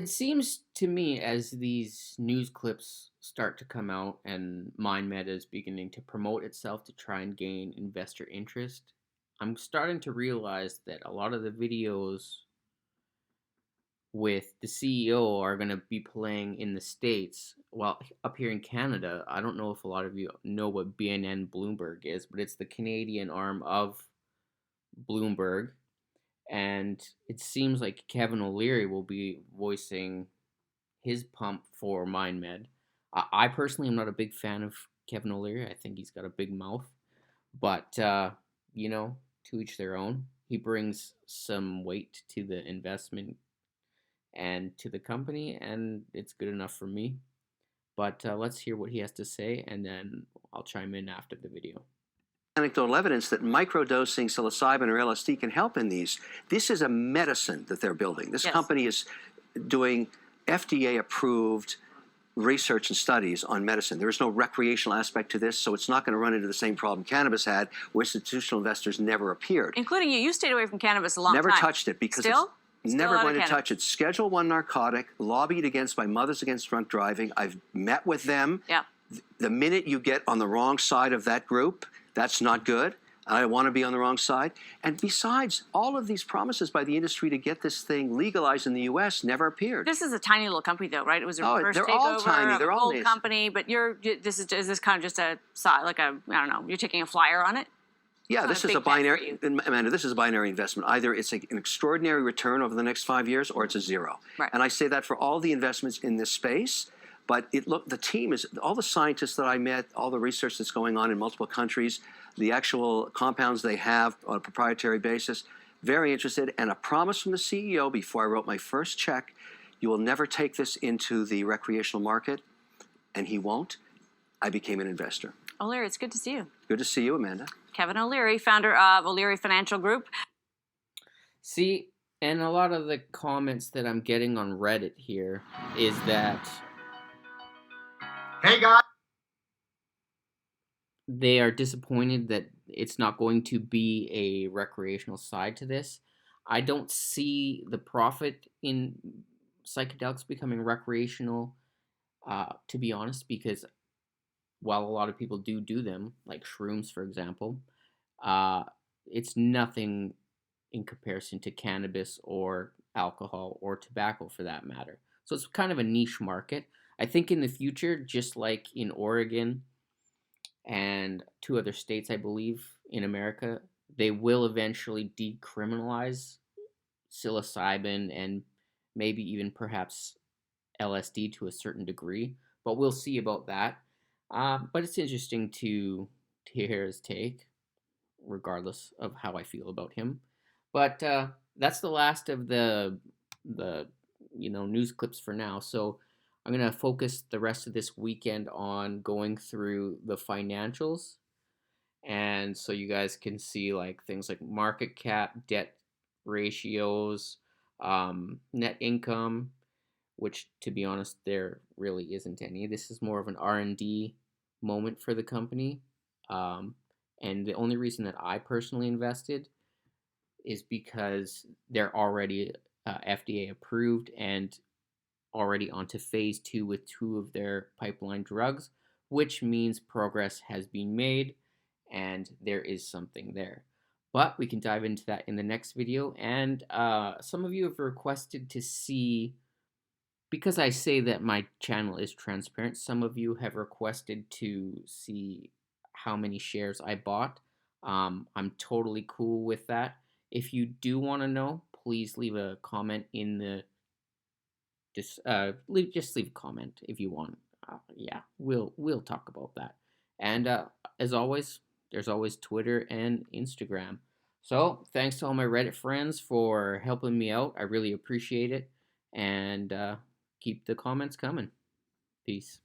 It seems to me as these news clips start to come out and MindMed is beginning to promote itself to try and gain investor interest, I'm starting to realize that a lot of the videos with the CEO are going to be playing in the States. Well, up here in Canada, I don't know if a lot of you know what BNN Bloomberg is, but it's the Canadian arm of Bloomberg. And it seems like Kevin O'Leary will be voicing his pump for MindMed. I personally am not a big fan of Kevin O'Leary. I think he's got a big mouth, but you know, to each their own. He brings some weight to the investment and to the company, and it's good enough for me. But let's hear what he has to say, and then I'll chime in after the video. Anecdotal evidence that microdosing psilocybin or LSD can help in these. This is a medicine that they're building. This company is doing FDA-approved research and studies on medicine. There is no recreational aspect to this, so it's not going to run into the same problem cannabis had, where institutional investors never appeared. Including you. You stayed away from cannabis a long Never time. touched it because Still? it's never going to touch it. Schedule I narcotic, lobbied against by Mothers Against Drunk Driving. I've met with them. Yeah. The minute you get on the wrong side of that group, that's not good. I want to be on the wrong side. And besides, all of these promises by the industry to get this thing legalized in the U.S. never appeared. This is a tiny little company, though, right? It was a reverse they're takeover all tiny. They're of a all gold company, but is this kind of just a side, like a, I don't know, you're taking a flyer on it? Yeah, this is a binary, Amanda, this is a binary investment. Either it's an extraordinary return over the next 5 years or it's a zero. Right. And I say that for all the investments in this space. But the team is, all the scientists that I met, all the research that's going on in multiple countries, the actual compounds they have on a proprietary basis, very interested. And a promise from the CEO before I wrote my first check, you will never take this into the recreational market. And he won't. I became an investor. O'Leary, it's good to see you. Good to see you, Amanda. Kevin O'Leary, founder of O'Leary Financial Group. See, and a lot of the comments that I'm getting on Reddit here is that, hey guys, they are disappointed that it's not going to be a recreational side to this. I don't see the profit in psychedelics becoming recreational, to be honest, because while a lot of people do them, like shrooms, for example, it's nothing in comparison to cannabis or alcohol or tobacco for that matter. So it's kind of a niche market. I think in the future, just like in Oregon and 2 other states, I believe, in America, they will eventually decriminalize psilocybin and maybe even perhaps LSD to a certain degree. But we'll see about that. But it's interesting to hear his take, regardless of how I feel about him. But that's the last of the news clips for now. So I'm going to focus the rest of this weekend on going through the financials. And so you guys can see like things like market cap, debt ratios, net income, which to be honest, there really isn't any. This is more of an R&D moment for the company. And the only reason that I personally invested is because they're already FDA approved and already onto phase 2 with 2 of their pipeline drugs, which means progress has been made and there is something there. But we can dive into that in the next video. And some of you have requested to see, because I say that my channel is transparent, some of you have requested to see how many shares I bought. I'm totally cool with that. If you do want to know, please leave a comment in the just leave a comment if you want. Yeah, we'll talk about that. And as always, there's always Twitter and Instagram. So thanks to all my Reddit friends for helping me out. I really appreciate it. And keep the comments coming. Peace.